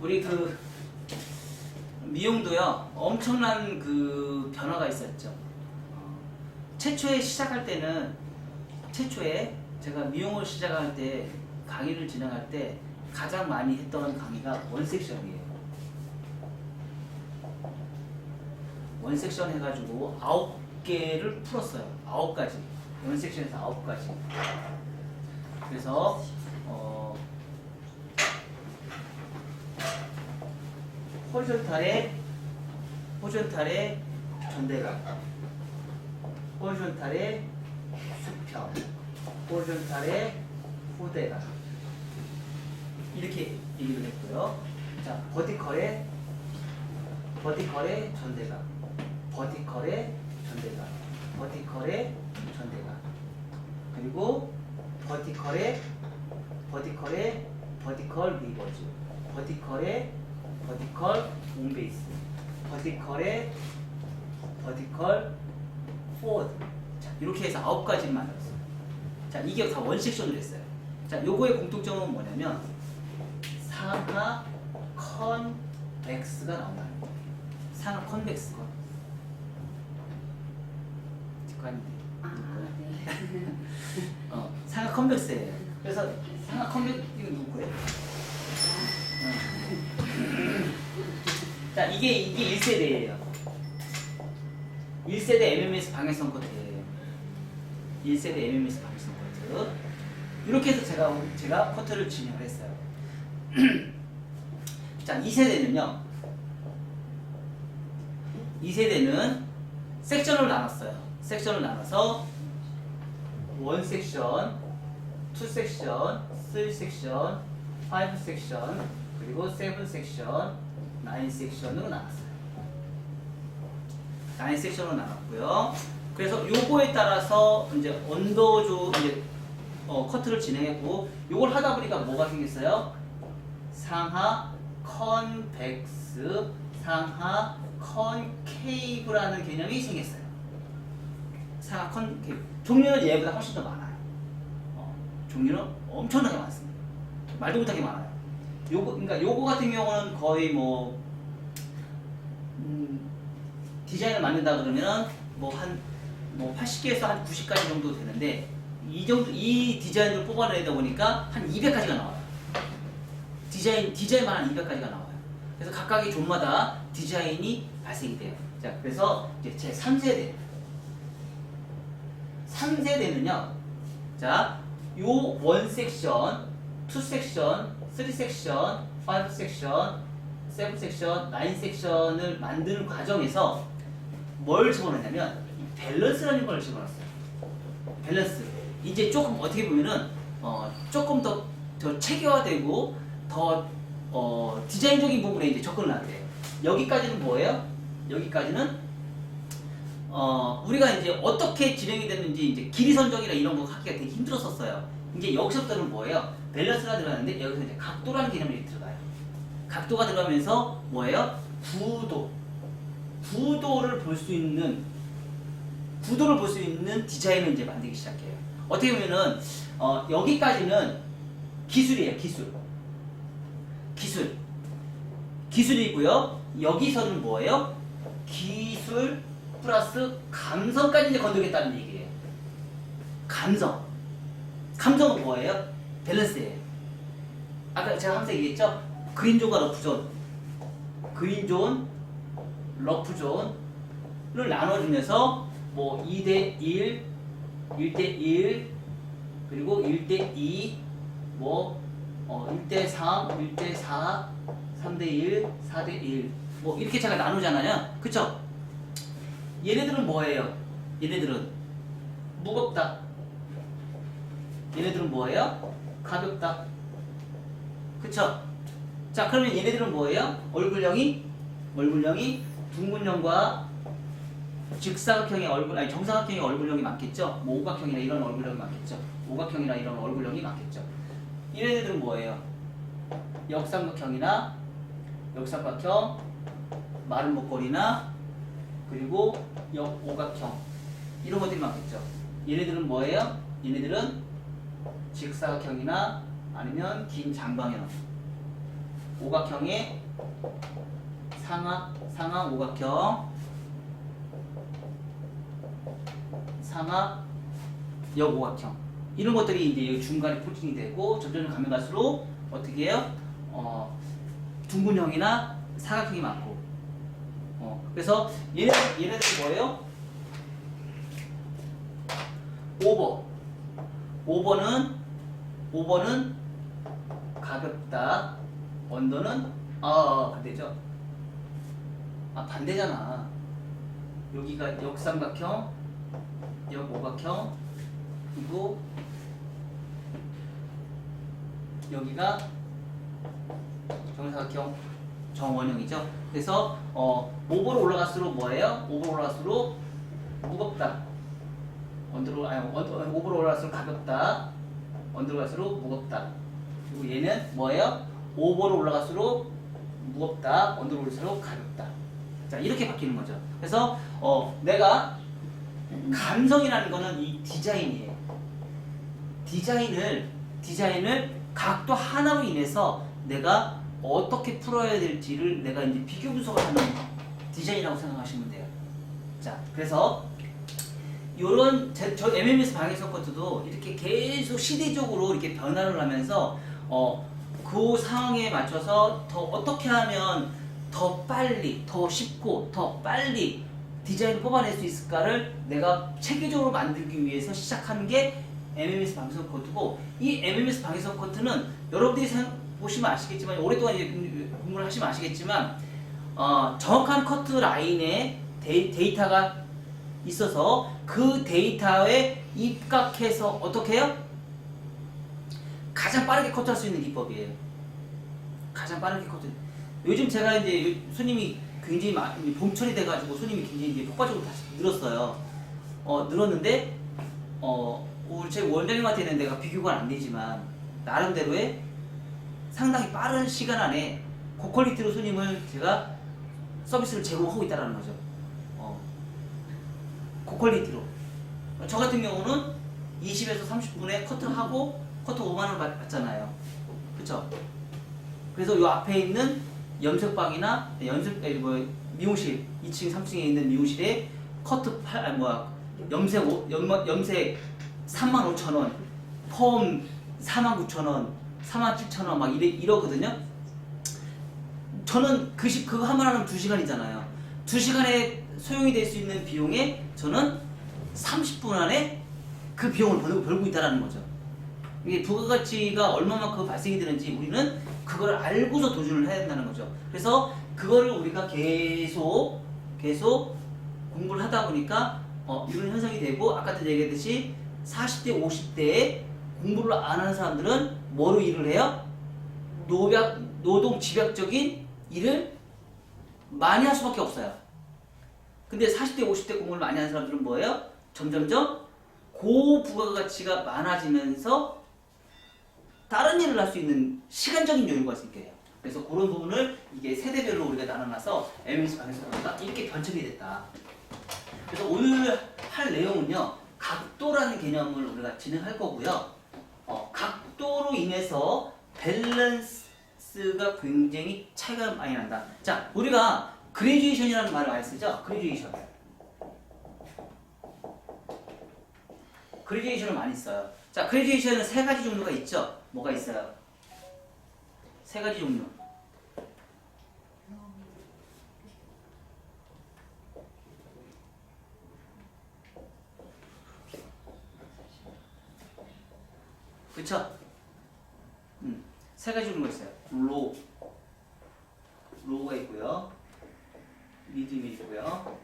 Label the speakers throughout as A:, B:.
A: 우리 그 미용도요 엄청난 그 변화가 있었죠. 최초에 시작할 때는 최초에 제가 미용을 시작할 때 강의를 진행할 때 가장 많이 했던 강의가 원섹션이에요. 원섹션 해가지고 9개를 풀었어요. 9가지. 원섹션에서 9가지. 그래서 호리존탈의 존대각, 호리존탈의 수평, 호리존탈의 후대각 이렇게 얘기를 했고요. 자, 버티컬의 존대각, 버티컬의 존대각, 버티컬의 존대각, 그리고 버티컬 리버즈, 버티컬 옹베이스, 버티컬 포워드. 자, 이렇게 해서 9가지를 만들었어요. 자, 이게 다 원섹션으로 했어요. 자, 요거의 공통점은 뭐냐면 상하 컨벡스가 나온다는 거예요. 상하 컨벡스가. 직관인데.
B: 네.
A: 상하 컨벡스예요. 그래서 상하 컨벡스 이거 누구예요? 자, 이게 1세대예요. 1세대 MMS 방향성 커트예요. 1세대 MMS 방향성 커트. 이렇게 해서 제가 커트를 진행을 했어요. 자, 2세대는요. 2세대는 섹션을 나눴어요. 섹션을 나눠서 1섹션, 2섹션, 3섹션, 5섹션, 그리고 7섹션, 9섹션으로 나눴어요. 9섹션으로 나눴고요. 그래서 요거에 따라서 이제 언더조 이제 커트를 진행했고, 요걸 하다 보니까 뭐가 생겼어요? 상하 컨벡스, 상하 컨케이브라는 개념이 생겼어요. 상하 컨케이브. 종류는 얘보다 훨씬 더 많아요. 종류는 엄청나게 많습니다. 말도 못하게 많아요. 그러니까 요거 같은 경우는 거의 디자인을 만든다 그러면 한 80개에서 한 90가지 정도 되는데, 이 디자인을 뽑아내다 보니까 한 200가지가 나와요. 디자인만 한 200가지가 나와요. 그래서 각각의 존마다 디자인이 발생이 돼요. 자, 그래서 이제 제 3세대는요. 자, 요 1섹션, 2섹션, 3섹션, 5섹션, 7섹션, 9섹션을 만드는 과정에서 뭘 집어넣냐면 밸런스라는 걸 집어넣었어요. 밸런스. 이제 조금 어떻게 보면은 조금 더 체계화되고 더 디자인적인 부분에 이제 접근을 하게 돼요. 여기까지는 뭐예요? 여기까지는 우리가 이제 어떻게 진행이 됐는지 이제 길이 선정이나 이런 거 하기가 되게 힘들었었어요. 이제 여기서부터는 뭐예요? 밸런스가 들어가는데 여기서 이제 각도라는 개념이 들어가요. 각도가 들어가면서 뭐예요? 구도를 볼 수 있는 디자인을 이제 만들기 시작해요. 어떻게 보면은 여기까지는 기술이에요. 기술이고요. 여기서는 뭐예요? 기술 플러스 감성까지 이제 건드리겠다는 얘기예요. 감성은 뭐예요? 밸런스예요. 아까 제가 항상 얘기했죠? 그린존과 러프존을 나눠주면서 2대1, 1대1, 그리고 1대2, 1대3, 1대4, 3대1, 4대1 이렇게 제가 나누잖아요. 그쵸? 얘네들은 뭐예요? 얘네들은 무겁다. 얘네들은 뭐예요? 가볍다. 그쵸? 자, 그러면 얘네들은 뭐예요? 얼굴형이 둥근형과 직사각형의 정사각형의 얼굴형이 많겠죠? 오각형이나 이런 얼굴형이 많겠죠? 오각형이나 이런 얼굴형이 많겠죠? 얘네들은 뭐예요? 역삼각형, 마른 목걸이나 그리고 역오각형 이런 것들이 많겠죠? 얘네들은 뭐예요? 얘네들은 직사각형이나 아니면 긴 장방형 오각형의 상하 오각형, 상하 역오각형, 이런 것들이 이제 중간에 포진이 되고 점점 가면 갈수록 어떻게 해요? 둥근형이나 사각형이 많고. 그래서 얘네들 뭐예요? 오버는 가볍다. 언더는 반대죠. 반대잖아. 여기가 역삼각형, 역오각형, 그리고 여기가 정사각형, 정원형이죠. 그래서 오버로 올라갈수록 뭐예요? 오버로 올라갈수록 무겁다. 오버로 올라갈수록 가볍다. 언더로 갈수록 무겁다. 그리고 얘는 뭐예요? 오버로 올라갈수록 무겁다. 언더로 올라갈수록 가볍다. 자, 이렇게 바뀌는 거죠. 그래서 내가 감성이라는 거는 이 디자인이에요. 디자인을 각도 하나로 인해서 내가 어떻게 풀어야 될지를 내가 이제 비교 분석을 하는 디자인이라고 생각하시면 돼요. 자, 그래서 요런 저 MMS 방해석 커트도 이렇게 계속 시대적으로 이렇게 변화를 하면서 그 상황에 맞춰서 더 어떻게 하면 더 빨리, 더 쉽고 더 빨리 디자인을 뽑아낼 수 있을까를 내가 체계적으로 만들기 위해서 시작한 게 MMS 방해석 커트고, 이 MMS 방해석 커트는 여러분들이 보시면 아시겠지만, 오랫동안 이제 공부를 하시면 아시겠지만, 정확한 커트 라인에 데이터가 있어서 그 데이터에 입각해서 어떻게 해요? 가장 빠르게 커트할 수 있는 기법이에요. 가장 빠르게 커트. 요즘 제가 이제 손님이 굉장히 많이 봄철이 돼가지고 손님이 굉장히 이제 폭발적으로 다시 늘었어요. 늘었는데 우리 제 원장님한테는 내가 비교가 안 되지만 나름대로의 상당히 빠른 시간 안에 고퀄리티로 손님을 제가 서비스를 제공하고 있다는 거죠. 고퀄리티로. 저 같은 경우는 20에서 30분에 커트하고 커트 5만원 받잖아요. 그쵸? 그래서 요 앞에 있는 염색방이나 미용실 2층 3층에 있는 미용실에 커트 염색 35,000원, 펌 49,000원, 47,000원 막 이러거든요. 저는 그거 한 번 하면 2시간이잖아요. 2시간에 소용이 될 수 있는 비용에 저는 30분 안에 그 비용을 벌고 있다는 거죠. 이게 부가가치가 얼마만큼 발생이 되는지 우리는 그걸 알고서 도전을 해야 된다는 거죠. 그래서 그거를 우리가 계속 공부를 하다 보니까 이런 현상이 되고, 아까도 얘기했듯이 40대 50대에 공부를 안 하는 사람들은 뭐로 일을 해요? 노동 집약적인 일을 많이 할 수밖에 없어요. 근데 40대 50대 공부를 많이 하는 사람들은 뭐예요? 점점점 고부가가치가 많아지면서 다른 일을 할 수 있는 시간적인 여유가 생겨요. 그래서 그런 부분을 이게 세대별로 우리가 나눠놔서 MMS 방해석가 이렇게 변천이 됐다. 그래서 오늘 할 내용은요, 각도라는 개념을 우리가 진행할 거고요. 각도로 인해서 밸런스가 굉장히 차이가 많이 난다. 자, 우리가 그레듀에이션이라는 말을 많이 쓰죠? 그레듀에이션을 많이 써요. 자, 그레듀에이션은 세 가지 종류가 있죠? 뭐가 있어요? 세 가지 종류. 그쵸? 세 가지 종류가 있어요. 로우가 있고요, 미디움이 있고요,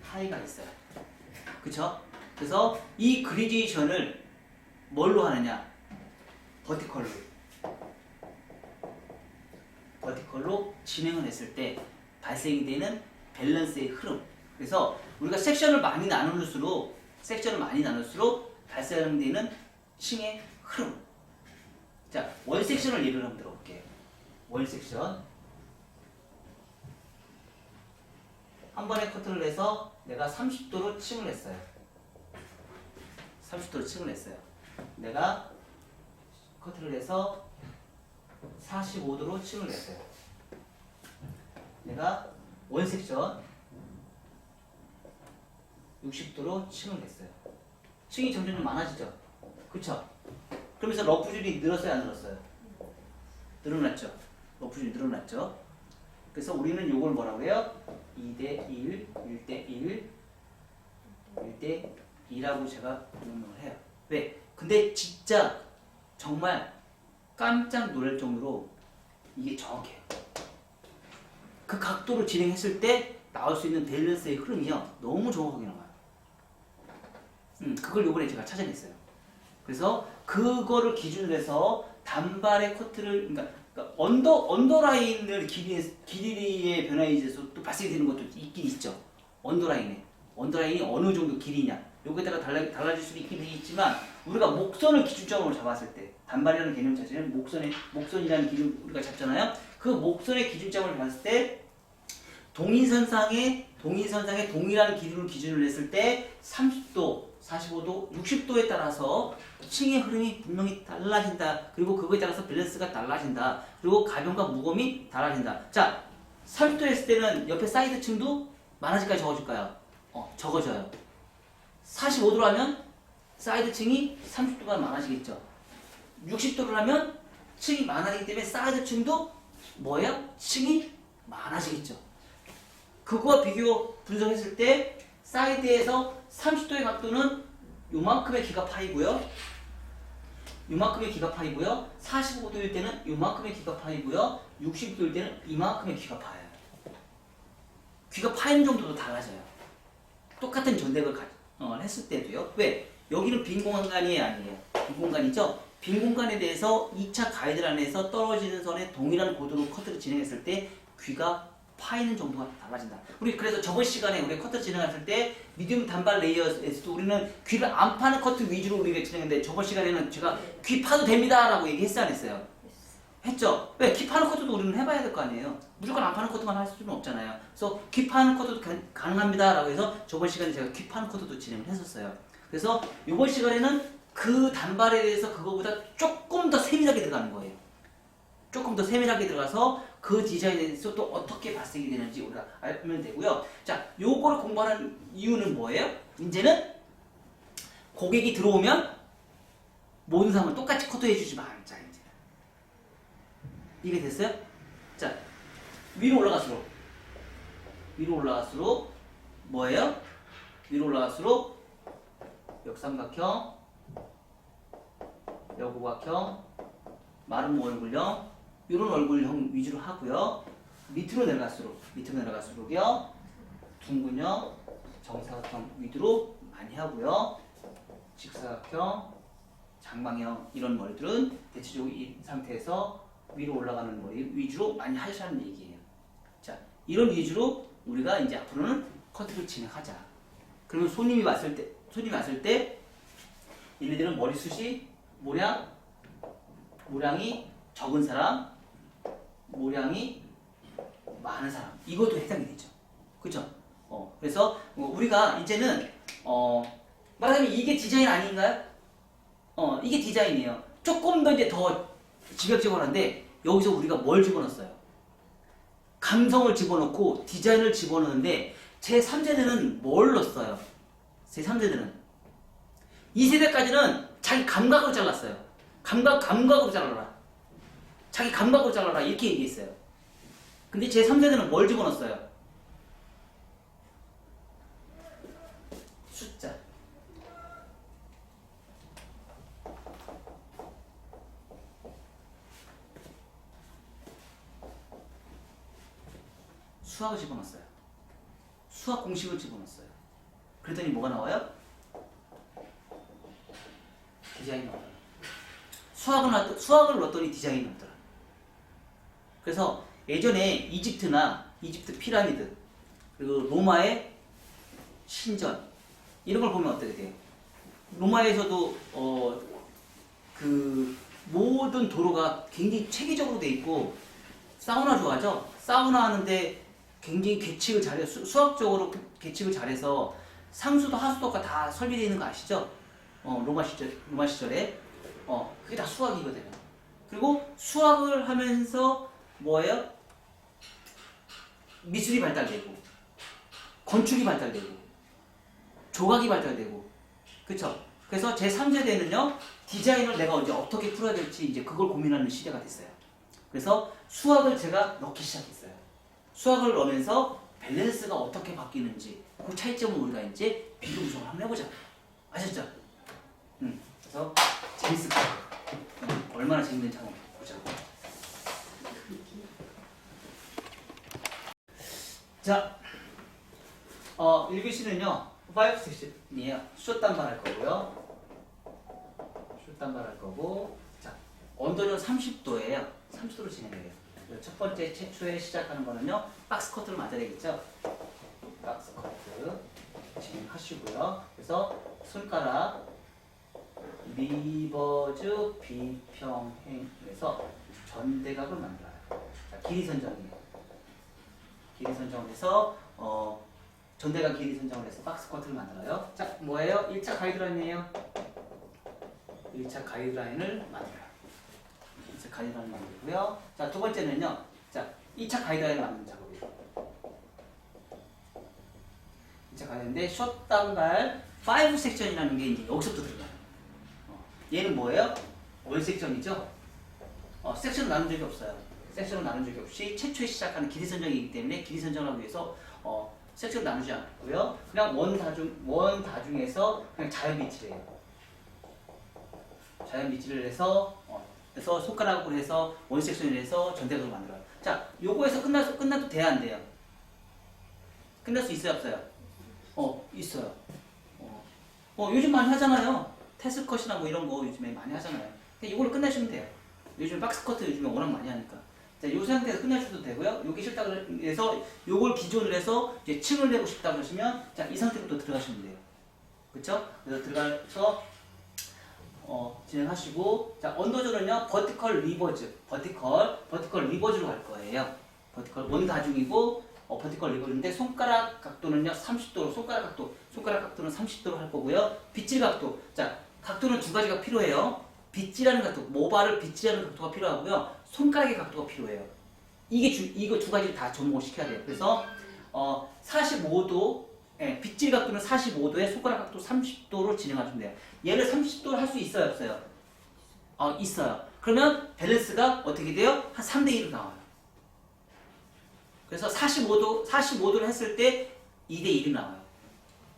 A: 하이가 있어요. 그쵸? 그래서 이 그레듀에이션을 뭘로 하느냐? 버티컬로 진행을 했을 때 발생이 되는 밸런스의 흐름. 그래서 우리가 섹션을 많이 나눌수록 발생되는 층의 흐름. 자, 원 섹션을 예를 한번 들어볼게요. 원 섹션. 한 번에 커트를 해서 내가 30도로 층을 했어요. 내가 커트를 해서 45도로 층을 냈어요. 내가 원섹션 60도로 층을 냈어요. 층이 점점 많아지죠? 그쵸? 그러면서 러프줄이 늘었어요, 안 늘었어요? 늘어났죠? 러프줄이 늘어났죠? 그래서 우리는 요걸 뭐라고 해요? 2대1, 1대1, 1대2라고 제가 명명을 해요. 왜? 근데 진짜 정말 깜짝 놀랄 정도로 이게 정확해요. 그 각도로 진행했을 때 나올 수 있는 밸런스의 흐름이요. 너무 정확하게 나와요. 그걸 요번에 제가 찾아냈어요. 그래서 그거를 기준으로 해서 단발의 커트를, 그러니까 언더라인을 길이의 변화에 의해서 또 발생이 되는 것도 있긴 있죠. 언더라인이 어느 정도 길이냐. 요거에 따라 달라질 수도 있긴 있지만, 우리가 목선을 기준점으로 잡았을 때, 단발이라는 개념 자체는 목선이라는 기준 우리가 잡잖아요. 그 목선의 기준점을 봤을 때, 동일선상의 동일한 길이를 기준으로 했을 때 30도, 45도, 60도에 따라서 층의 흐름이 분명히 달라진다. 그리고 그거에 따라서 밸런스가 달라진다. 그리고 가변과 무거움이 달라진다. 자, 30도 했을 때는 옆에 사이드 층도 많아질까요? 적어질까요? 적어져요. 45도로 하면 사이드 층이 30도가 많아지겠죠. 60도로 하면 층이 많아지기 때문에 사이드 층도 뭐예요? 층이 많아지겠죠. 그거와 비교 분석했을 때 사이드에서 30도의 각도는 요만큼의 기가 파이고요. 45도일 때는 요만큼의 기가 파이고요. 60도일 때는 이만큼의 기가 파여요. 귀가 파이는 정도도 달라져요. 똑같은 전대를 했을 때도요. 왜? 여기는 빈 공간이 아니에요. 빈 공간이죠? 빈 공간에 대해서 2차 가이드라인에서 떨어지는 선에 동일한 고도로 커트를 진행했을 때 귀가 파이는 정도가 달라진다. 우리 그래서 저번 시간에 우리 커트 진행했을 때 미디움 단발 레이어에서도 우리는 귀를 안 파는 커트 위주로 우리가 진행했는데, 저번 시간에는 제가 귀 파도 됩니다 라고 얘기했어요, 안 했어요? 했죠? 왜? 귀 파는 커트도 우리는 해봐야 될 거 아니에요. 무조건 안 파는 커트만 할 수는 없잖아요. 그래서 귀 파는 커트도 가능합니다 라고 해서 저번 시간에 제가 귀 파는 커트도 진행을 했었어요. 그래서 이번 시간에는 그 단발에 대해서 그거보다 조금 더 세밀하게 들어가는 거예요. 조금 더 세밀하게 들어가서 그 디자인에 대해서 또 어떻게 발생이 되는지 우리가 알면 되고요. 자, 요거를 공부하는 이유는 뭐예요? 이제는 고객이 들어오면 모든 사람은 똑같이 커트해 주지 마. 자, 이제 이게 됐어요? 자, 위로 올라갈수록 뭐예요? 위로 올라갈수록 역삼각형, 여고각형, 마른 얼굴형, 이런 얼굴형 위주로 하고요. 밑으로 내려갈수록요, 둥근형, 정사각형 위주로 많이 하고요. 직사각형, 장방형 이런 머리들은 대체적으로 이 상태에서 위로 올라가는 머리 위주로 많이 하시라는 얘기예요. 자, 이런 위주로 우리가 이제 앞으로는 커트를 진행하자. 그러면 손님이 왔을 때 얘네들은 머리숱이 모량이 적은 사람, 모량이 많은 사람, 이것도 해당이 되죠. 그렇죠? 그래서 우리가 이제는 말하자면 이게 디자인 아닌가요? 이게 디자인이에요. 조금 더 이제 더 집약적으로한데, 여기서 우리가 뭘 집어넣었어요? 감성을 집어넣고 디자인을 집어넣는데, 제 3세대는 뭘 넣었어요? 제 3세대는 2세대까지는 자기 감각으로 잘랐어요. 감각으로 잘라라. 자기 감각으로 잘라라. 이렇게 얘기했어요. 근데 제 3세대는 뭘 집어넣었어요? 숫자. 수학을 집어넣었어요. 수학 공식을 집어넣었어요. 그랬더니 뭐가 나와요? 디자인이 나와요. 수학을 넣었더니 디자인이 나오더라. 그래서 예전에 이집트 피라미드, 그리고 로마의 신전, 이런 걸 보면 어떻게 돼요? 로마에서도 그 모든 도로가 굉장히 체계적으로 돼 있고, 사우나 좋아하죠? 사우나 하는데 굉장히 계측을 잘해서, 수학적으로 계측을 잘해서 상수도 하수도가 다 설비되어 있는 거 아시죠? 로마 시절에 그게 다 수학이거든요. 그리고 수학을 하면서 뭐예요? 미술이 발달되고 건축이 발달되고 조각이 발달되고 그쵸? 그래서 제 3세대는요 디자인을 내가 이제 어떻게 풀어야 될지 이제 그걸 고민하는 시대가 됐어요. 그래서 수학을 제가 넣기 시작했어요. 수학을 넣으면서 밸런스가 어떻게 바뀌는지 그 차이점을 우리가 이제 비교 분석을 한번 해보자. 아셨죠? 그래서 재밌을 거예요. 얼마나 재밌는지 한번 보자. 자, 1교시는요 5 섹션이에요. 숏단발 할 거고요. 숏단발 할 거고, 자, 온도는 30도예요. 30도로 진행해요. 첫 번째 최초에 시작하는 거는요 박스 커트를 만들어야 되겠죠. 박스 커트 진행하시고요. 그래서 손가락 리버즈 비평행에서 전대각을 만들어요. 자, 길이 선정이에요. 길이 선정을 해서 전대각 길이 선정을 해서 박스 커트를 만들어요. 자, 뭐예요? 1차 가이드라인이에요. 1차 가이드라인을 만들어요. 1차 가이드라인을 만들고요. 자, 두 번째는요. 자, 2차 가이드라인을 만드는 작업이에요. 2차 가이드인데 숏 단발 5 섹션이라는 게 이제 여기서부터 들어가요. 얘는 뭐예요? 원 섹션이죠? 섹션을 나눈 적이 없어요. 섹션을 나눈 적이 없이 최초에 시작하는 길이 선정이기 때문에 길이 선정을 하기 위해서 섹션 나누지 않고요. 그냥 원 다중에서 그냥 자연 비치래요. 자연 비치를 해서 그래서 손가락으로 해서 원 섹션을 해서 전대각을 만들어요. 자, 요거에서 끝나도 돼야 안 돼요? 끝날 수 있어요, 없어요? 있어요. 요즘 많이 하잖아요. 테스컷이나 뭐 이런 거 요즘에 많이 하잖아요. 그냥 이걸로 끝내시면 돼요. 요즘 박스 커트 요즘에 워낙 많이 하니까. 자, 이 상태에서 끝내셔도 되고요. 요게 싫다고 해서 요걸 기존으로 해서 이제 층을 내고 싶다고 하시면 자, 이 상태부터 들어가시면 돼요. 그쵸? 그래서 들어가서 진행하시고, 자, 언더존은요 버티컬 리버즈, 버티컬 리버즈로 갈 거예요. 버티컬 원 다중이고 버티컬 리버즈인데 손가락 각도는요 30도로 손가락 각도는 30도로 할 거고요. 빗질 각도, 자, 각도는 두 가지가 필요해요. 빗질하는 각도, 모발을 빗질하는 각도가 필요하고요. 손가락의 각도가 필요해요. 이거 두 가지를 다 접목을 시켜야 돼요. 그래서 45도, 빗질 각도는 45도에 손가락 각도 30도로 진행하시면 돼요. 얘를 30도로 할 수 있어요, 없어요? 있어요. 그러면 밸런스가 어떻게 돼요? 한 3대 1로 나와요. 그래서 45도를 했을 때 2대 1이 나와요.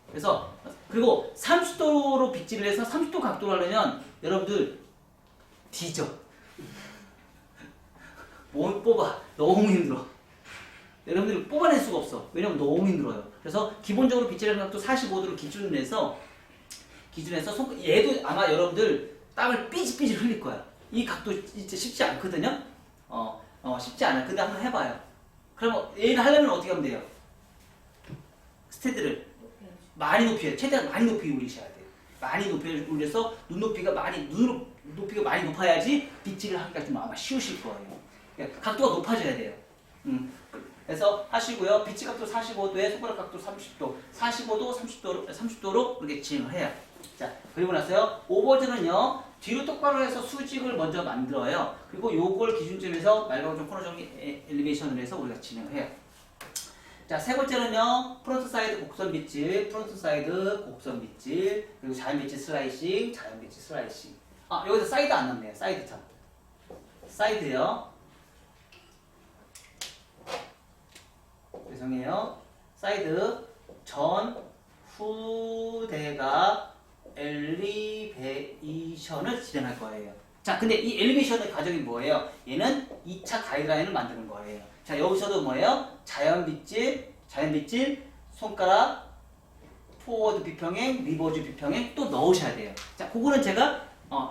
A: 그래서 그리고 30도로 빗질을 해서 30도 각도로 하려면 여러분들 뒤져. 뭘 뽑아. 너무 힘들어. 여러분들이 뽑아낼 수가 없어. 왜냐면 너무 힘들어요. 그래서 기본적으로 빗질하는 각도 45도를 기준으로 해서 얘도 아마 여러분들 땀을 삐질삐질 흘릴 거야. 이 각도 진짜 쉽지 않거든요. 쉽지 않아요. 근데 한번 해봐요. 그럼 얘를 하려면 어떻게 하면 돼요? 스탠드를 많이 높여요. 최대한 많이 높이 올리셔야 돼요. 많이 높이 올려서 눈높이가 많이 높아야지 빗질을 하기가 좀 아마 쉬우실 거예요. 그러니까 각도가 높아져야 돼요. 그래서 하시고요. 빗질 각도 45도에 손가락 각도 30도, 45도, 30도로 이렇게 진행을 해요. 자, 그리고 나서요. 오버즈는요. 뒤로 똑바로 해서 수직을 먼저 만들어요. 그리고 요걸 기준점에서 말방점 코너 정리 엘리베이션을 해서 우리가 진행을 해요. 자, 세 번째는요. 프론트 사이드 곡선 빗질, 그리고 자연 빗질 슬라이싱. 여기서 사이드 안 넣네요. 사이드 참. 사이드요. 죄송해요. 사이드 전 후대가 엘리베이션을 진행할 거예요. 자, 근데 이 엘리베이션의 과정이 뭐예요? 얘는 2차 가이드라인을 만드는 거예요. 자, 여기서도 뭐예요? 자연 빗질, 손가락, 포워드 비평행, 리버즈 비평행 또 넣으셔야 돼요. 자, 그거는 제가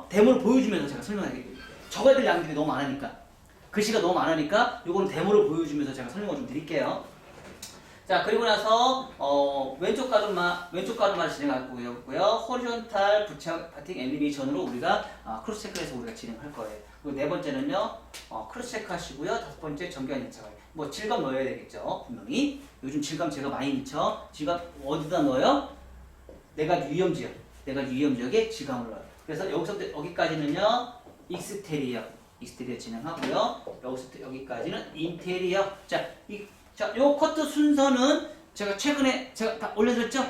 A: 데모를 보여주면서 제가 설명할게요. 적어야 될 양들이 너무 많으니까. 글씨가 너무 많으니까 요거는 데모를 보여주면서 제가 설명을 좀 드릴게요. 자, 그리고 나서 왼쪽 가르마 진행할 거고요. 호리존탈 파팅 엘리베이션으로 우리가 크로스 체크해서 우리가 진행할 거예요. 그리고 네 번째는요. 크로스 체크 하시고요. 다섯 번째 정교한 예측. 뭐 질감 넣어야 되겠죠. 분명히. 요즘 질감 제가 많이 넣죠. 질감 어디다 넣어요? 내가 유의염지역에 질감을 넣어요. 그래서 여기서부터 여기까지는요. 익스테리어 익스테리어 진행하고요. 여기서부터 여기까지는 인테리어. 요 커트 순서는 제가 최근에 제가 다 올려드렸죠?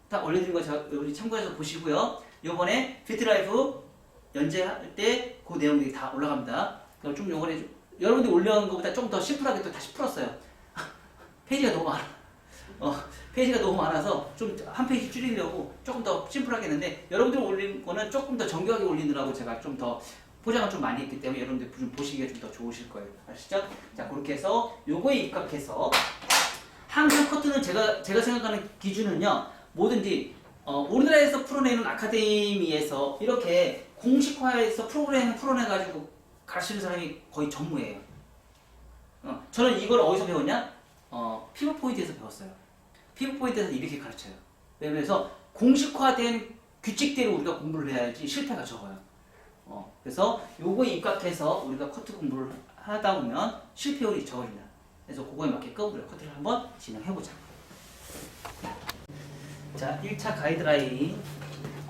A: 다 올려드린 거 제가 우리 참고해서 보시고요. 요번에 피트라이프 연재할 때 그 내용들이 다 올라갑니다. 그럼 좀 요번에 여러분들이 올려놓은 것보다 좀 더 심플하게 또 다시 풀었어요. 페이지가 너무 많아. 페이지가 너무 많아서 좀 한 페이지 줄이려고 조금 더 심플하게 했는데 여러분들 올린 거는 조금 더 정교하게 올리느라고 제가 좀 더 포장을 좀 많이 했기 때문에 여러분들 좀 보시기에 좀 더 좋으실 거예요. 아시죠? 자, 그렇게 해서 요거에 입각해서 항상 커트는 제가 생각하는 기준은요. 뭐든지 우리나라에서 풀어내는 아카데미에서 이렇게 공식화해서 프로그램 풀어내가지고 가르치는 사람이 거의 전무예요. 저는 이걸 어디서 배웠냐? 피부 포인트에서 배웠어요. 피부 포인트에서 이렇게 가르쳐요. 그래서 공식화된 규칙대로 우리가 공부를 해야지 실패가 적어요. 그래서 요거에 입각해서 우리가 커트 공부를 하다 보면 실패율이 적어진다. 그래서 그거에 맞게끔 우리가 커트를 한번 진행해보자. 자, 1차 가이드라인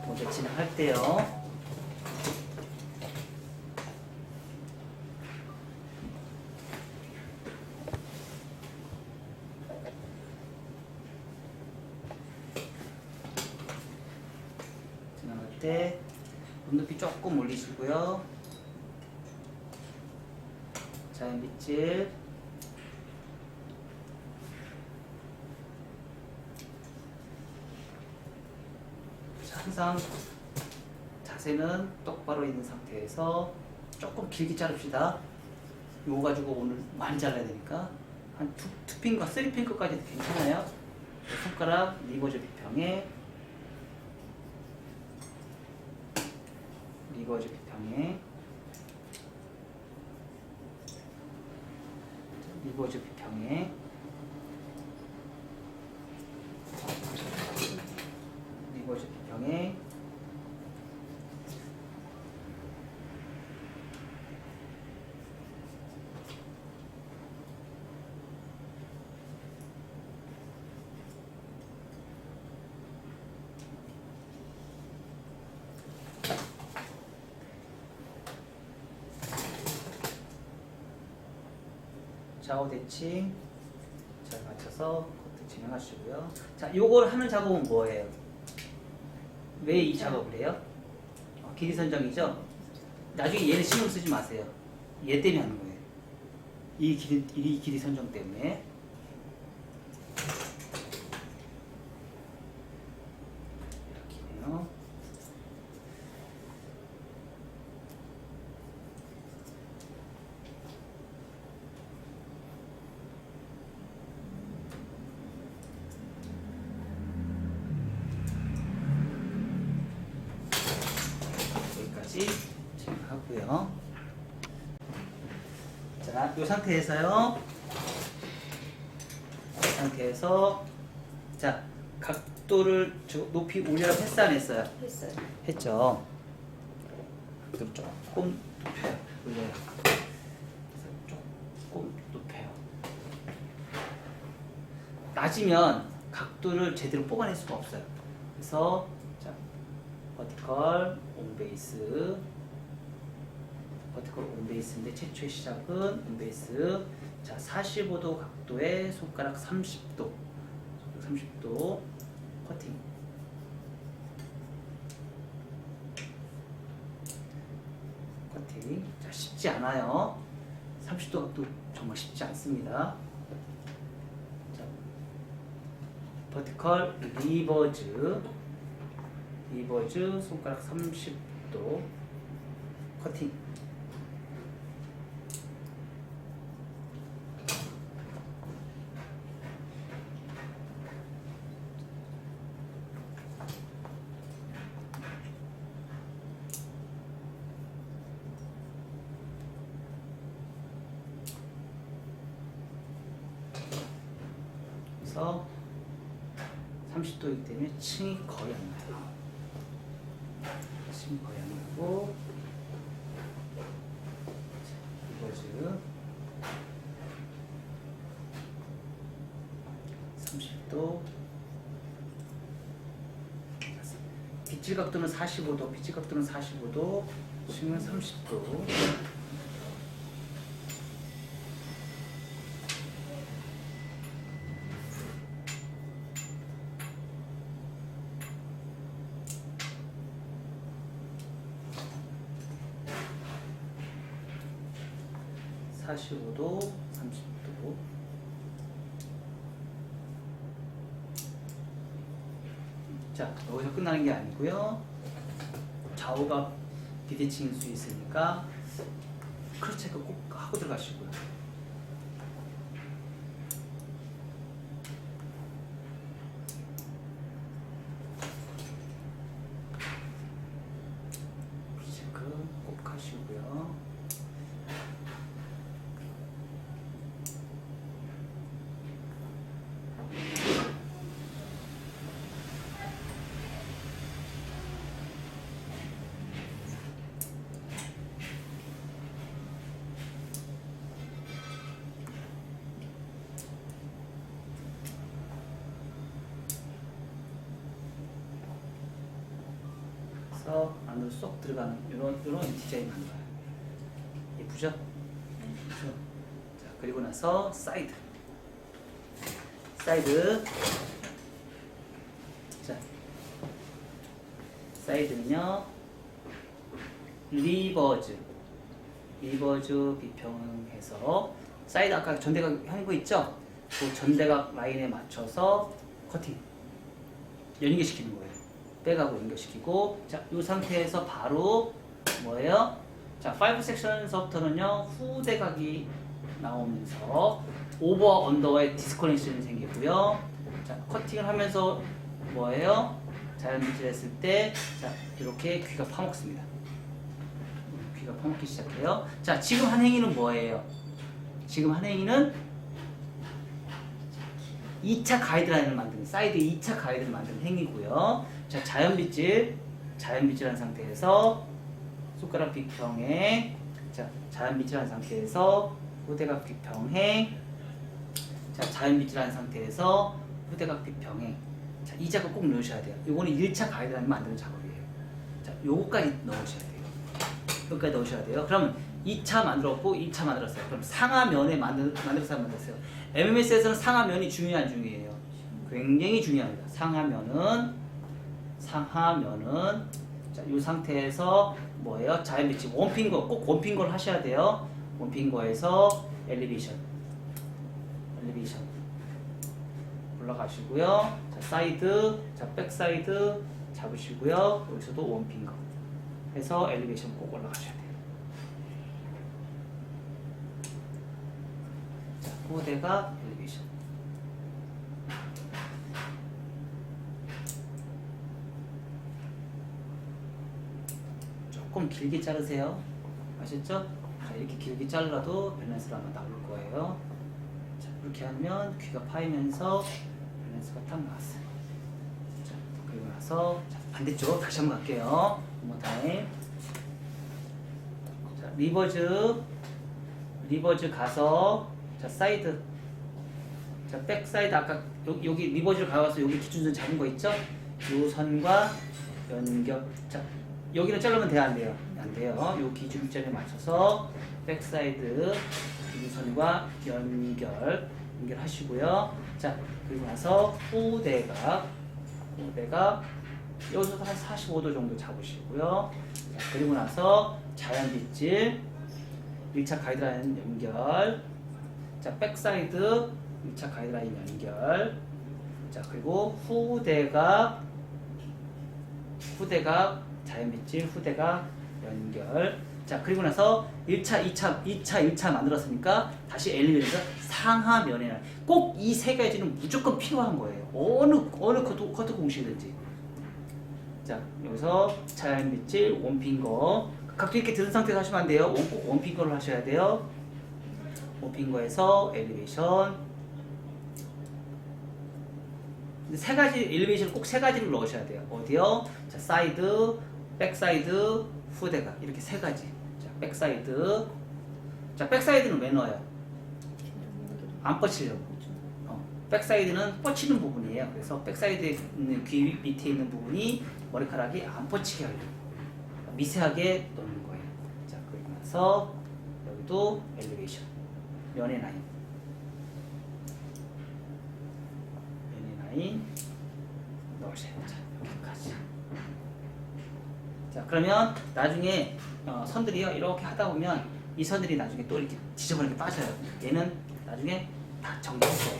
A: 먼저 진행할 때요. 진행할 때 눈높이 조금 올리시고요. 자연 빗질 항상 자세는 똑바로 있는 상태에서 조금 길게 자릅시다. 요거 가지고 오늘 많이 잘라야 되니까 한 2핑과 3핑크까지 괜찮아요. 손가락 리버즈 비평에 리버즈 비평에 리버즈 비평에 리버즈 비평에 좌우 대칭 잘 맞춰서 커트 진행하시고요. 자, 요걸 하는 작업은 뭐예요? 왜 이 작업을 해요? 길이 선정이죠? 나중에 얘는 신경 쓰지 마세요. 얘 때문에 하는 거예요. 이 길이 선정 때문에. 이렇게요. 진행하고요. 자, 이 상태에서요. 이 상태에서 자, 각도를 높이 올려라고 했어 안 했어요?
B: 했어요.
A: 했죠. 각도를 조금 높여요. 올려요. 그래서 조금 높여요. 낮으면 각도를 제대로 뽑아낼 수가 없어요. 그래서 자, 버티컬 온베이스 버티컬 온베이스인데 최초의 시작은 온베이스. 자, 45도 각도에 손가락 30도 커팅. 커팅. 자, 쉽지 않아요. 30도 각도 정말 쉽지 않습니다. 자, 버티컬 리버즈 손가락 30도 커팅. 그래서 30도이기 때문에 층이 거의 안 나요. 층이 거의 안 나고 리버즈 30도. 빗질 각도는 45도, 층은 30도. 45도, 30도. 자, 여기서 끝나는 게 아니고요. 좌우가 비대칭일 수 있으니까 크로스 체크 꼭 하고 들어가시고요. 크로스 체크 꼭 하시고요. 그래서 안으로 쏙 들어가는 이런 디자인 하는 거예요. 예쁘죠? 그렇죠? 자, 그리고 나서 사이드. 자, 사이드는요. 리버즈 비평해서 사이드 아까 전대각 한 거 있죠? 그 전대각 라인에 맞춰서 커팅 연결시키는 거예요. 백하고 연결시키고, 자, 이 상태에서 바로 뭐예요? 자, 5 섹션서부터는요 후대각이 나오면서 오버와 언더와의 디스커넥션이 생기고요. 자, 커팅을 하면서 뭐예요? 자연 비질했을 때, 자, 이렇게 귀가 파먹습니다. 귀가 파먹기 시작해요. 자, 지금 한 행위는 뭐예요? 지금 한 행위는 2차 가이드라인을 만드는, 사이드 2차 가이드를 만드는 행위고요. 자, 자연빗질한 상태에서 손가락 비평행, 자, 자연빗질한 상태에서 후대각 비평행, 자, 자연빗질한 상태에서 후대각 비평행. 자, 이 작업 꼭 넣으셔야 돼요. 요거는 1차 가이드라인 만드는 작업이에요. 자, 요거까지 넣으셔야 돼요. 여기까지 넣으셔야 돼요. 그러면 2차 만들었고 2차 만들었어요. 그럼 상하면에 만들었어요. MMS에서는 상하면이 중요해요, 안 중요해요? 굉장히 중요합니다. 상하면은 자, 이 상태에서 뭐예요? 자연빛이 원핑거, 꼭 원핑거를 하셔야 돼요. 원핑거에서 엘리베이션 올라가시고요. 자, 사이드, 자, 백사이드 잡으시고요. 여기서도 원핑거 해서 엘리베이션 꼭 올라가셔야 돼요. 자, 후대가 엘리베이션. 조금 길게 자르세요. 아셨죠? 자, 이렇게 길게 잘라도 밸런스가 아마 나올 거예요. 자, 이렇게 하면 귀가 파이면서 밸런스가 딱 나왔어요. 자, 그리고 나서 자, 반대쪽 다시 한번 갈게요. one more time. 자, 리버즈 가서, 자, 사이드, 자, 백 사이드. 아까 여기 리버즈를 가서 여기 기준선 잡은 거 있죠? 요 선과 연결. 자, 여기는 자르면 돼요, 안 돼요? 안 돼요. 요 기준점에 맞춰서 백사이드 기준선과 연결하시고요. 자, 그리고 나서 후대각 여기서 한 45도 정도 잡으시고요. 자, 그리고 나서 자연빗질 1차 가이드라인 연결. 자, 백사이드 1차 가이드라인 연결. 자, 그리고 후대각 자연빗질 후대각 연결. 자, 그리고 나서 1차 만들었으니까 다시 엘리베이터 상하면에는 꼭 이 세 가지는 무조건 필요한 거예요. 어느 커트 공식이든지. 자, 여기서 자연빗질 원핑거 각도 이렇게 들은 상태에서 하시면 안 돼요. 꼭 원핑거를 하셔야 돼요. 원핑거에서 엘리베이션. 세 가지 엘리베이션 꼭 세 가지를 넣으셔야 돼요. 어디요? 자, 사이드, 백사이드, 후대각 이렇게 세 가지. 자, 백사이드. 자, 백사이드는 왜 넣어요? 안 뻗치려고. 백사이드는 뻗치는 부분이에요. 그래서 백사이드에 있는 귀 밑에 있는 부분이 머리카락이 안 뻗치게 하려고 미세하게 넣는 거예요. 자, 그리고 나서 여기도 엘리베이션, 연애 라인. 넣으세요. 자, 여기까지. 자, 그러면 나중에 선들이요 이렇게 하다 보면 이 선들이 나중에 또 이렇게 지저분하게 빠져요. 얘는 나중에 다 정리했어요.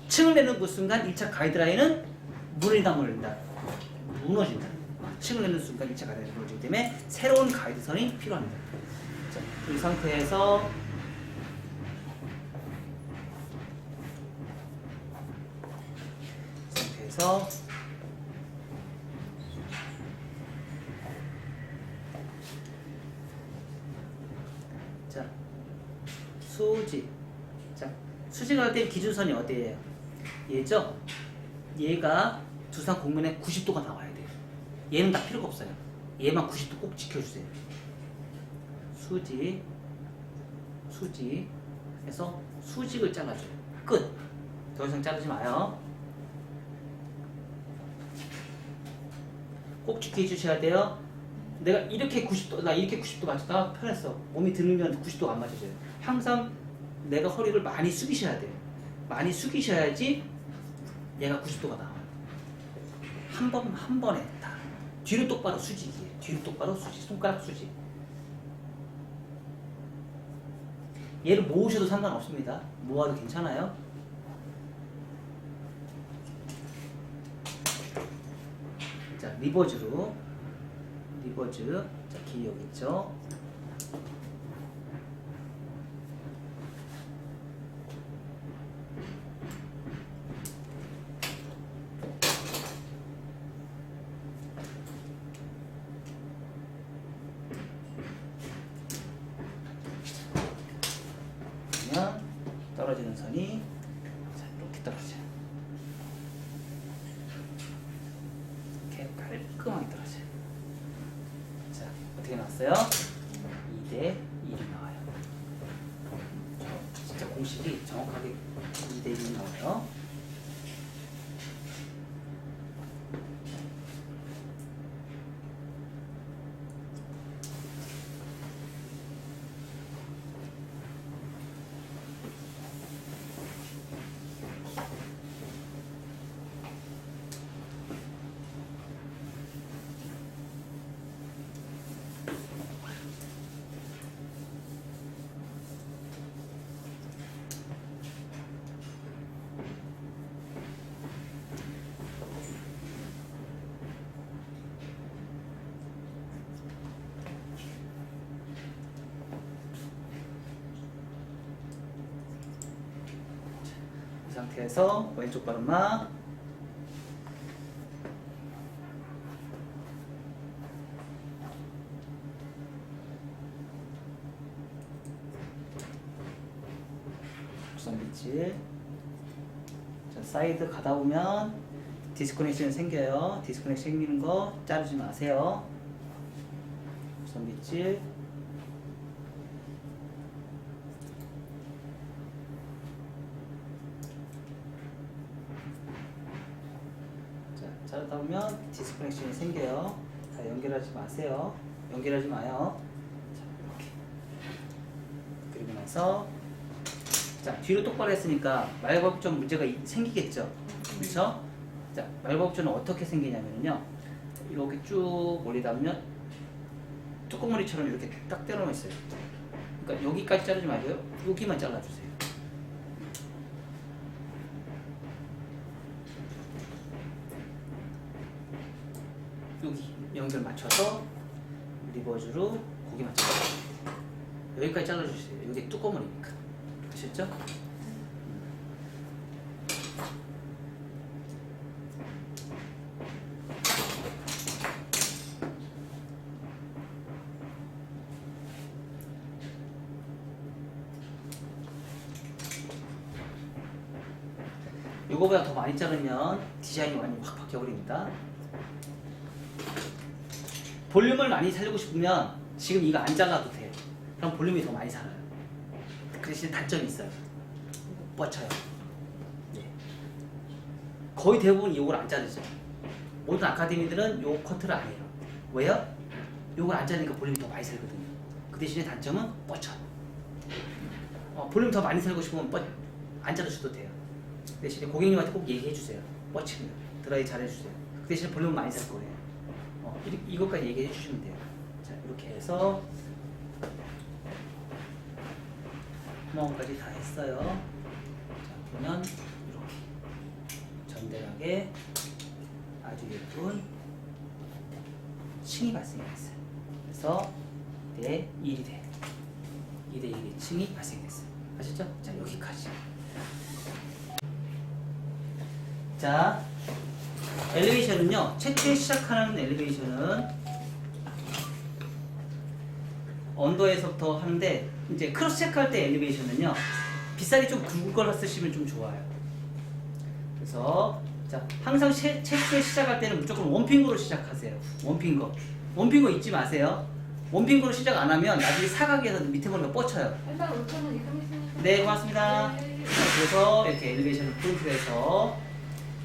A: 층을 내는 그 순간 1차 가이드라인은 무너진다. 층을 내는 순간 1차 가이드라인이 무너지기 때문에 새로운 가이드선이 필요합니다. 자, 이 상태에서 자, 수직. 자, 수직을 할 때 기준선이 어디예요? 얘죠? 얘가 두상 곡면에 90도가 나와야 돼요. 얘는 다 필요가 없어요. 얘만 90도 꼭 지켜주세요. 수직 해서 수직을 잘라줘요. 끝. 더 이상 자르지 마요. 꼭 지켜 주셔야 돼요. 내가 이렇게 90도, 나 이렇게 90도 맞추다가 편했어. 몸이 들면 90도가 안 맞아져요. 항상 내가 허리를 많이 숙이셔야 돼요. 많이 숙이셔야지 얘가 90도가 나와요. 한 번에 다. 뒤로 똑바로 수직이에요. 뒤로 똑바로 수직. 손가락 수직. 얘를 모으셔도 상관없습니다. 모아도 괜찮아요. 자, 리버즈. 자, 기 여기 있죠. 그러면 떨어지는 선이 자, 이렇게 떨어져요. 이렇게 깔끔하게 떨어져요. 자, 어떻게 나왔어요? 2대 1이 나와요. 진짜 공식이 정확하게 2대 1이 나와요. 이 상태에서 왼쪽 발음만 곡선 밑줄. 자, 사이드 가다 보면 디스커넥션 생겨요. 디스커넥션 생기는 거 자르지 마세요. 곡선 밑줄. 자르다 보면 디스커넥션이 생겨요. 다 연결하지 마세요. 연결하지 마요. 자, 이렇게. 그리고 나서 자, 뒤로 똑바로 했으니까 말과복전 문제가 생기겠죠. 그렇죠? 자, 말과복전은 어떻게 생기냐면요. 이렇게 쭉 올리다 보면 뚜껑머리처럼 이렇게 딱 떼어놓어 있어요. 그러니까 여기까지 자르지 말고요. 여기만 잘라주세요. 여기 연결 맞춰서 리버즈로 고기 맞춰서 여기까지 잘라주세요. 여기 뚜껑머리니까. 아셨죠? 이거보다 더 많이 자르면 디자인이 완전히 확 바뀌어버립니다. 볼륨을 많이 살리고 싶으면 지금 이거 안 잘라도 돼요. 그럼 볼륨이 더 많이 살아요. 그 대신 단점이 있어요. 뻗쳐요. 네. 거의 대부분 이걸 안 자르죠. 모든 아카데미들은 요 커트를 안 해요. 왜요? 요걸 안 자르니까 볼륨이 더 많이 살거든요. 그 대신에 단점은 뻗쳐요. 볼륨 더 많이 살고 싶으면 안 자르셔도 돼요. 그 대신에 고객님한테 꼭 얘기해 주세요. 뻗치면 드라이 잘 해주세요. 그 대신에 볼륨 많이 살 거예요. 이것까지 얘기해 주시면 돼요. 자, 이렇게 해서 구멍까지 다 했어요. 자, 보면 이렇게 전대각에 아주 예쁜 층이 발생했어요. 그래서 2대 1이 돼. 2대 1의 층이 발생됐어요. 아셨죠? 자, 여기까지. 자, 엘리베이션은요, 최초에 시작하는 엘리베이션은 언더에서부터 하는데, 이제 크로스 체크할 때 엘리베이션은요, 빗살이 좀 굵은 걸 쓰시면 좀 좋아요. 그래서, 자, 항상 최초에 시작할 때는 무조건 원핑거로 시작하세요. 원핑거. 원핑거 잊지 마세요. 원핑거로 시작 안 하면 나중에 사각에서 밑에 보니까 뻗쳐요.
B: 일단 5,000원 이동했습니다.
A: 네, 고맙습니다.
B: 네.
A: 자, 그래서 이렇게 엘리베이션을 프린트해서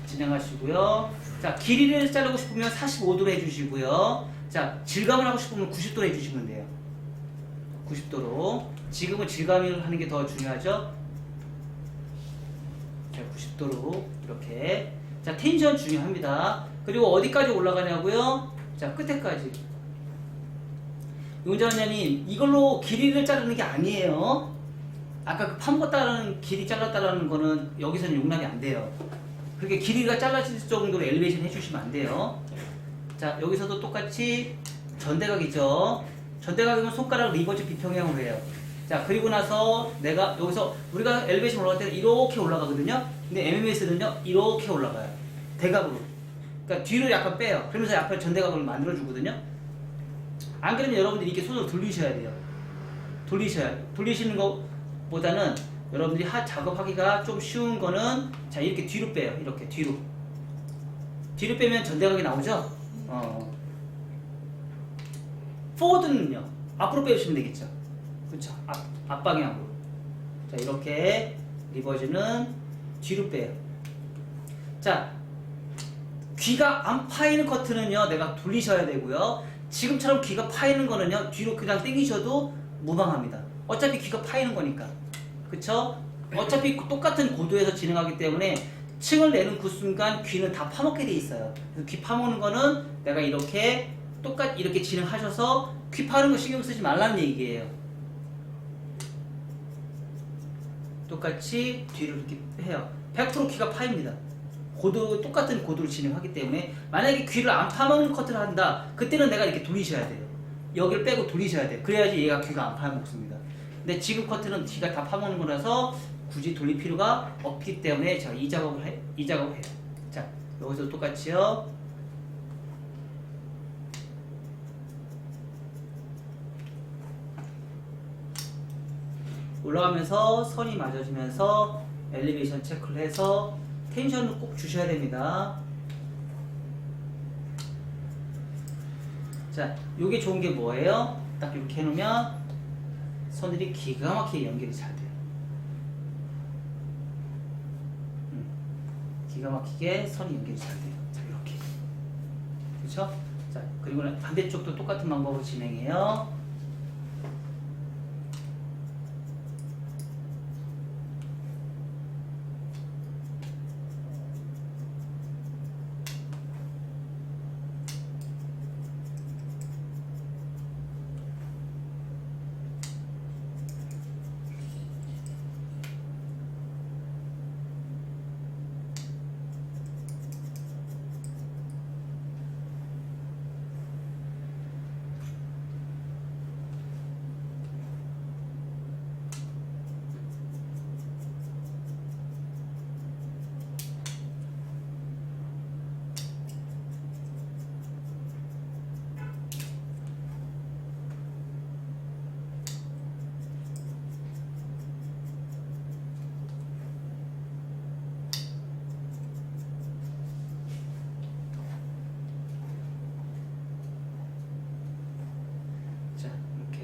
A: 진행하시고요. 자, 길이를 자르고 싶으면 45도로 해주시고요. 자, 질감을 하고 싶으면 90도로 해주시면 돼요. 90도로. 지금은 질감을 하는 게 더 중요하죠. 자, 90도로 이렇게. 자, 텐션 중요합니다. 그리고 어디까지 올라가냐고요? 자, 끝에까지. 용자원장님, 이걸로 길이를 자르는 게 아니에요. 아까 그 파묻었다는 길이 잘랐다라는 거는 여기서는 용납이 안 돼요. 그렇게 길이가 잘라질 정도로 엘리베이션 해주시면 안 돼요. 자, 여기서도 똑같이 전대각이죠. 전대각이면 손가락 리버즈 비평형으로 해요. 자, 그리고 나서 내가 여기서 우리가 엘리베이션 올라갈 때는 이렇게 올라가거든요. 근데 MMS는요, 이렇게 올라가요. 대각으로. 그러니까 뒤로 약간 빼요. 그러면서 약간 전대각을 만들어주거든요. 안 그러면 여러분들이 이렇게 손으로 돌리셔야 돼요. 돌리시는 것보다는 여러분들이 작업하기가 좀 쉬운 거는, 자, 이렇게 뒤로 빼요. 이렇게 뒤로 빼면 전대각이 나오죠. 포워드는요, 앞으로 빼주시면 되겠죠. 그쵸? 앞방향으로. 자, 이렇게 리버즈는 뒤로 빼요. 자, 귀가 안 파이는 커트는요, 내가 돌리셔야 되고요. 지금처럼 귀가 파이는 거는요, 뒤로 그냥 당기셔도 무방합니다. 어차피 귀가 파이는 거니까. 그쵸? 어차피 똑같은 고도에서 진행하기 때문에 층을 내는 그 순간 귀는 다 파먹게 돼 있어요. 그래서 귀 파먹는 거는 내가 이렇게 이렇게 진행하셔서 귀 파는 거 신경 쓰지 말라는 얘기예요. 똑같이 뒤로 이렇게 해요. 100% 귀가 파입니다. 똑같은 고도로 진행하기 때문에 만약에 귀를 안 파먹는 커트를 한다, 그때는 내가 이렇게 돌리셔야 돼요. 여기를 빼고 돌리셔야 돼요. 그래야지 얘가 귀가 안 파먹습니다. 근데 지금 커트는 귀가 다 파먹는 거라서 굳이 돌릴 필요가 없기 때문에 제가 이 작업을 해요. 자, 여기서 똑같이요. 올라가면서 선이 맞아지면서 엘리베이션 체크를 해서 텐션을 꼭 주셔야 됩니다. 자, 요게 좋은 게 뭐예요? 딱 이렇게 해놓으면 선들이 기가 막히게 연결이 잘 돼요. 기가 막히게 선이 연결이 잘 돼요. 자, 이렇게. 그렇죠? 자, 그리고 반대쪽도 똑같은 방법으로 진행해요.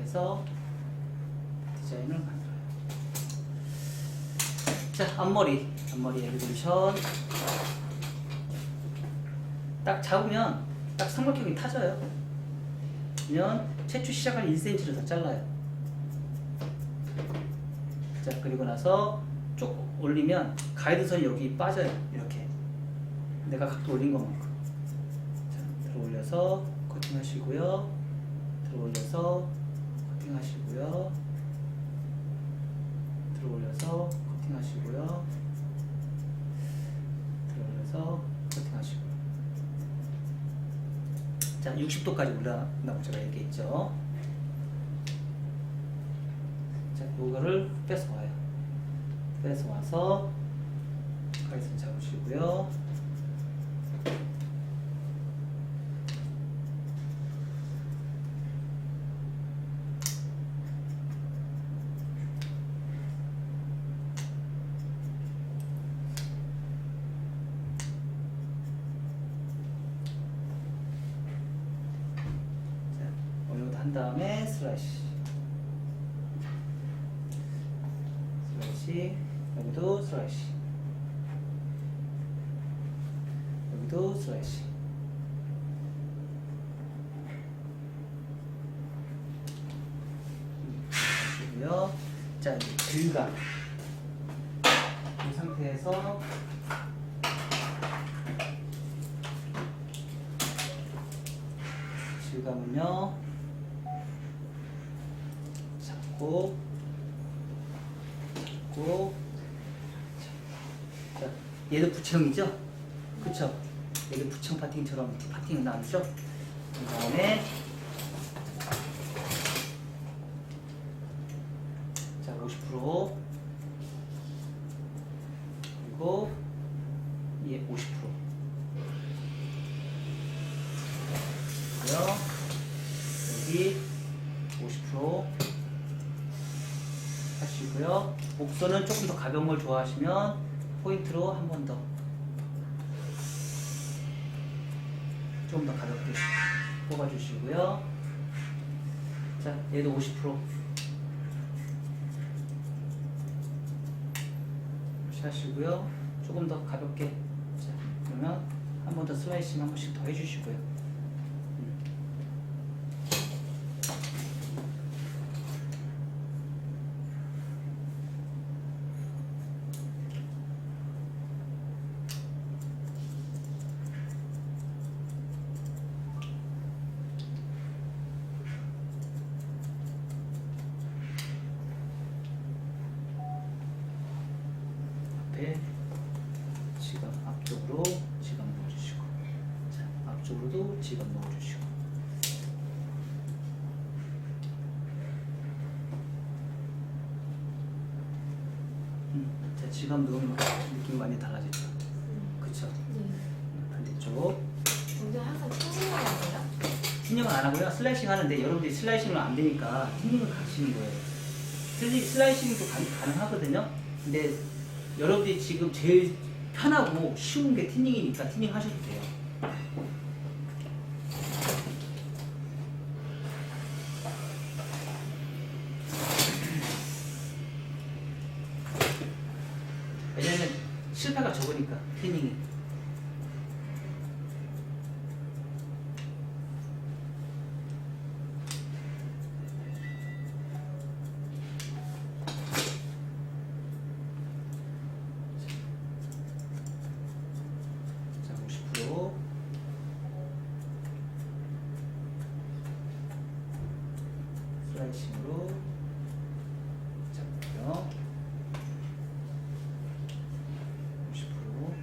A: 해서 디자인을 만들어요. 자, 앞머리 엘리베이션 딱 잡으면 딱 삼각형이 타져요. 그러면 최초 시작을 1cm를 더 잘라요. 자, 그리고 나서 쭉 올리면 가이드선이 여기 빠져요. 이렇게 내가 각도 올린 것만큼. 자, 들어 올려서 커팅하시고요. 들어 올려서 커팅하시고요. 들어 올려서 커팅하시고요. 들어 올려서 커팅하시고요. 자, 60도까지 올라간다고 제가 얘기했죠. 자, 요거를 뺏어와요. 뺏어와서 가위선 잡으시고요. 한 다음에 슬라이시, 여기도 슬라이시, 여기도 슬라이시. 하시고요. 자, 이제 질감. 이 상태에서 질감은요. 잡고, 자, 얘도 부채형이죠? 그쵸? 얘도 부채형 파팅처럼 파팅이 나왔죠? 그 다음에, 자, 50%, 그리고 얘 50%. 그리고요, 여기 50%. 하시고요. 목선은 조금 더 가벼운 걸 좋아하시면 포인트로 한 번 더, 조금 더 가볍게 뽑아주시고요. 자, 얘도 50% 하시고요. 조금 더 가볍게. 자, 그러면 한 번 더 슬라이싱 한 번씩 더 해주시고요. 지금 앞쪽으로 지금 넣어주시고, 자, 앞쪽으로도 지금 넣어주시고. 자, 지금 넣으면 느낌이 많이 달라지죠. 그쵸? 반대쪽.
B: 먼저 항상 튜닝을 하세요?
A: 튜닝은 안 하고요. 슬라이싱 하는데 여러분들이 슬라이싱을 안 되니까 튜닝을 가시는 거예요. 슬라이싱도 가능하거든요. 근데 여러분들이 지금 제일 편하고 쉬운 게 튜닝이니까 튜닝 하셔도 돼요. 왜냐면 실패가 적으니까 튜닝이. 슬라이싱으로 잡고요. 50%.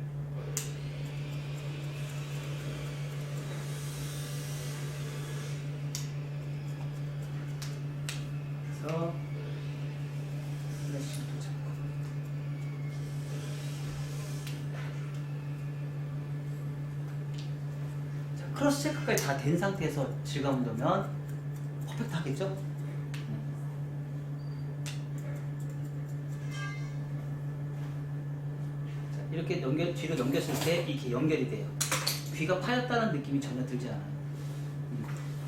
A: 그래서 슬라이싱도 잡고. 자, 크로스 체크까지 다 된 상태에서 질감 넣으면 퍼펙트 하겠죠? 이렇게 뒤로 넘겼을 때 이렇게 연결이 돼요. 귀가 파였다는 느낌이 전혀 들지 않아요.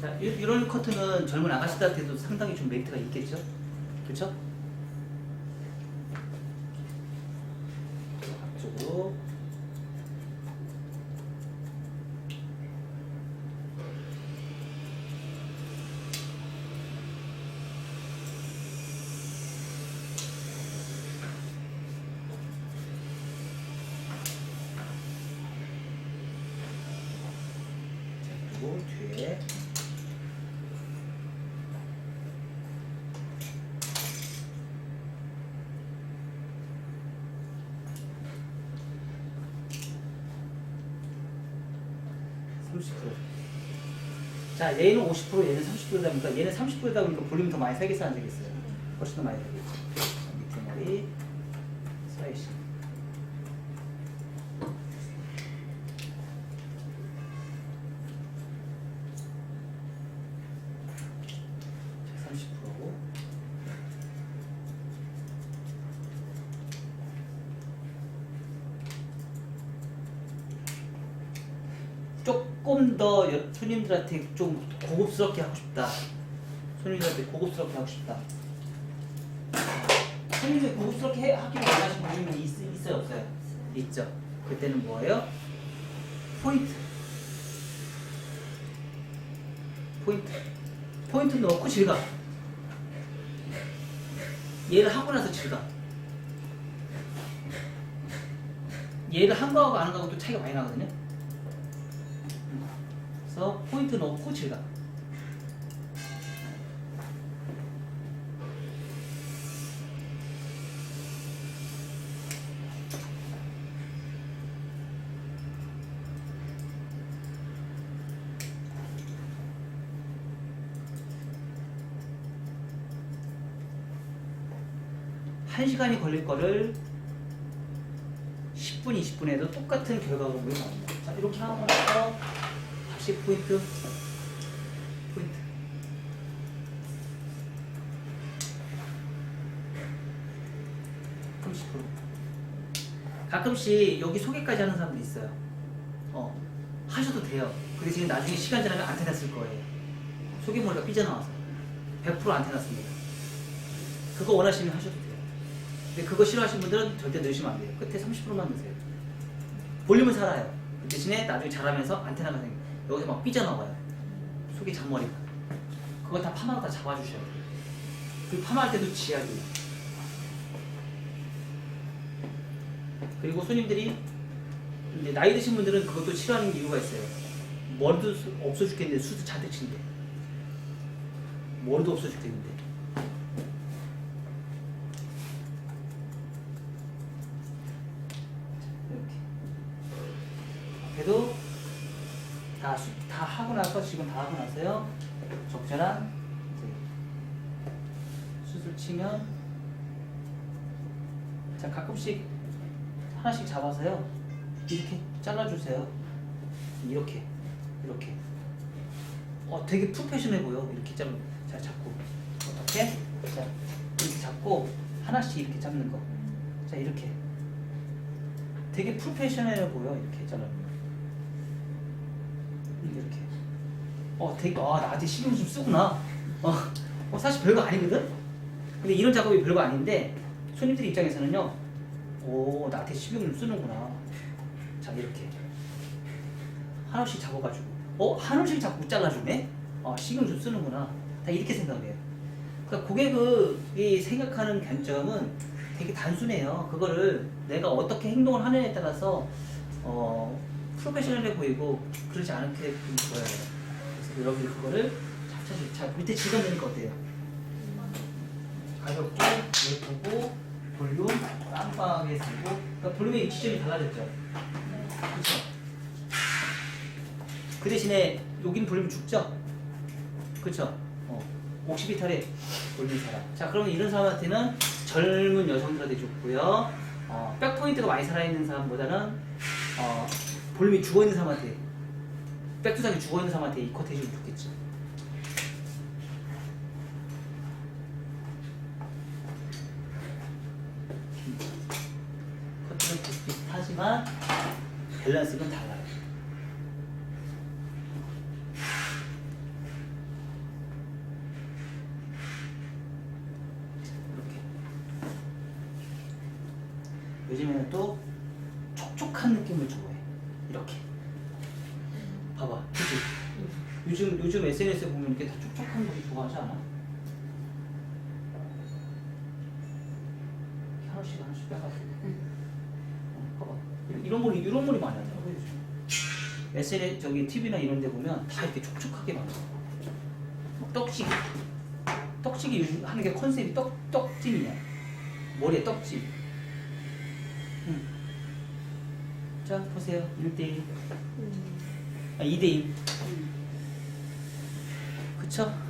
A: 자, 이런 커트는 젊은 아가씨들한테도 상당히 좀 메리트가 있겠죠? 그렇죠? 앞쪽으로. 그리고 뒤에 30%. 자, 얘는 50%, 얘는 30%다 보니까 얘는 30%다 보니까 볼륨이 더 많이 살겠어, 안 살겠어요? 훨씬 더 많이 살겠죠. 밑에 머리 슬라이싱. 자, 30%. 조금 더 손님들한테 좀 고급스럽게 하고 싶다. 손님들한테 고급스럽게 하고 싶다. 손님들 고급스럽게 하기를 원하시는 분이 있어요, 없어요? 있죠. 그때는 뭐예요? 포인트. 포인트 넣고 질감. 얘를 하고 나서 질감. 얘를 한 거하고 안 한 거하고 또 차이가 많이 나거든요. 그래서 포인트 넣고 질감. 한 시간이 걸릴 거를 10분, 20분에도 똑같은 결과가 나옵니다. 자, 이렇게 하고 나서 다시 포인트. 30%. 가끔씩 여기 소개까지 하는 사람도 있어요. 하셔도 돼요. 그 대신 나중에 시간 지나면 안테나 쓸 거예요. 소개머리가 삐져나와서 100% 안테나 씁니다. 그거 원하시면 하셔도 돼요. 근데 그거 싫어하시는 분들은 절대 넣으시면 안 돼요. 끝에 30%만 넣으세요. 볼륨은 살아요. 그 대신에 나중에 자라면서 안테나가 생겨요. 여기서 막 삐져나와요. 속에 잔머리가. 그거 다 파마로 다 잡아주셔야 돼요. 그 파마할 때도 지약이에요. 그리고 손님들이 이제 나이 드신 분들은 그것도 싫어하는 이유가 있어요. 머리도 없어 죽겠는데 수도 잔뜩 친대. 머리도 없어 죽겠는데. 그래도 다 하고 나서 지금 다 하고 나서요. 적절한 이제 수술 치면 자 가끔씩 하나씩 잡아서요. 이렇게 잘라주세요. 이렇게 되게 프로페셔널해 보여. 이렇게 자 잡고 어떻게 자 이렇게 잡고 하나씩 이렇게 잡는 거. 자 이렇게 되게 프로페셔널해 보여. 이렇게 잘라면. 이렇게 되게 나한테 신경 좀 쓰구나. 사실 별거 아니거든. 근데 이런 작업이 별거 아닌데 손님들 입장에서는요, 나한테 신경 좀 쓰는구나. 자 이렇게 하나씩 잡아가지고 하나씩 자꾸 잘라주네. 신경 좀 쓰는구나. 다 이렇게 생각해요. 그러니까 고객이 생각하는 관점은 되게 단순해요. 그거를 내가 어떻게 행동을 하느냐에 따라서 프로페셔널해 보이고 그러지 않게 보여요. 그래서 여러분들 그거를 차차히 자 밑에 질감 내는 거 어때요? 가볍게 예쁘고 볼륨 빵빵하게 쓰고 그러니까 볼륨의 위치점이 달라졌죠. 그렇죠? 그 대신에 여긴 볼륨 죽죠? 그렇죠? 50이탈의 볼륨 사람. 자 그러면 이런 사람한테는 젊은 여성들한테 좋고요. 백 포인트가 많이 살아있는 사람보다는 볼륨이 죽어있는 사람한테 백두상이 죽어있는 사람한테 이 컷 해주면 좋겠죠. 커트는 비슷하지만 밸런스는 달라요. 이렇게 요즘에는 또 촉촉한 느낌을 좋아해. 이렇게 봐봐, 그치? 요즘 SNS에 보면 이렇게 다 촉촉한 거 좋아하지 않아? 하나씩 빼가지고. 봐봐, 이런 머리 많이 하더라고 요즘. SNS 저기 TV나 이런 데 보면 다 이렇게 촉촉하게 만들어. 떡지기 요즘 하는 게 컨셉이 떡찜이야. 머리에 떡찜. 자 보세요. 1대1 2대 2. 그쵸?